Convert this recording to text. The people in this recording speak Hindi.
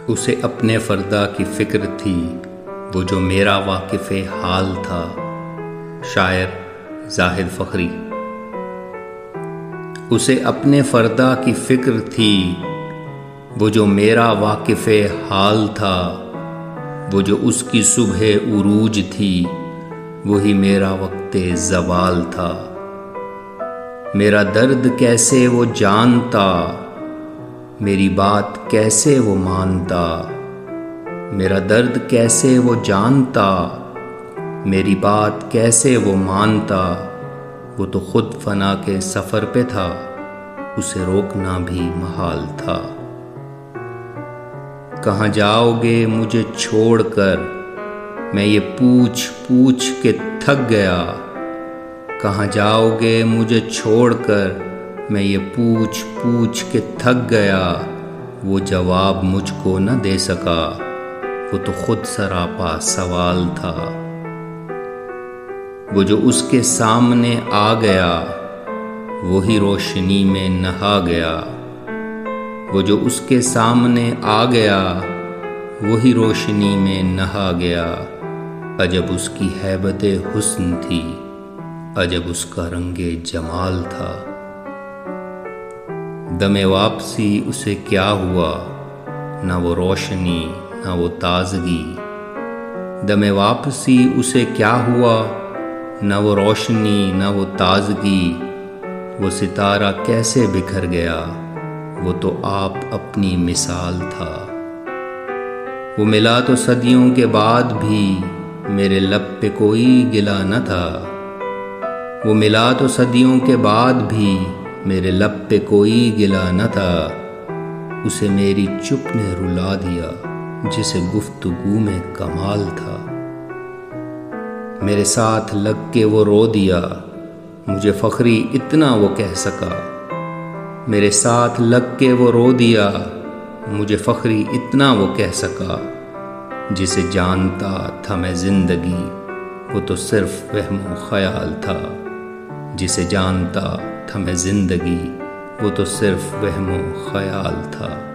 उसे अपने फ़र्दा की फ़िक्र थी, वो जो मेरा वाकिफ़ हाल था। शायर ज़ाहिद फ़खरी। उसे अपने फ़र्दा की फ़िक्र थी, वो जो मेरा वाकिफ़ हाल था। वो जो उसकी सुबह उरूज थी, वही मेरा वक्ते ज़वाल था। मेरा दर्द कैसे वो जानता, मेरी बात कैसे वो मानता। मेरा दर्द कैसे वो जानता, मेरी बात कैसे वो मानता। वो तो खुद फना के सफ़र पे था, उसे रोकना भी महाल था। कहाँ जाओगे मुझे छोड़कर, मैं ये पूछ पूछ के थक गया। कहाँ जाओगे मुझे छोड़कर, मैं ये पूछ पूछ के थक गया। वो जवाब मुझको न दे सका, वो तो खुद सरापा सवाल था। वो जो उसके सामने आ गया, वही रोशनी में नहा गया। वो जो उसके सामने आ गया, वही रोशनी में नहा गया। अजब उसकी हैबते हुस्न थी, अजब उसका रंगे जमाल था। दमे वापसी उसे क्या हुआ, ना वो रोशनी ना वो ताजगी। दमे वापसी उसे क्या हुआ, ना वो रोशनी ना वो ताजगी। वो सितारा कैसे बिखर गया, वो तो आप अपनी मिसाल था। वो मिला तो सदियों के बाद भी, मेरे लब पे कोई गिला न था। वो मिला तो सदियों के बाद भी, मेरे लब पे कोई गिला न था। उसे मेरी चुप ने रुला दिया, जिसे गुफ्तगू में कमाल था। मेरे साथ लग के वो रो दिया, मुझे फ़खरी इतना वो कह सका। मेरे साथ लग के वो रो दिया, मुझे फ़खरी इतना वो कह सका। जिसे जानता था मैं ज़िंदगी, वो तो सिर्फ वहमो ख़याल था। जिसे जानता था मैं ज़िंदगी, वो तो सिर्फ वहमो ख़याल था।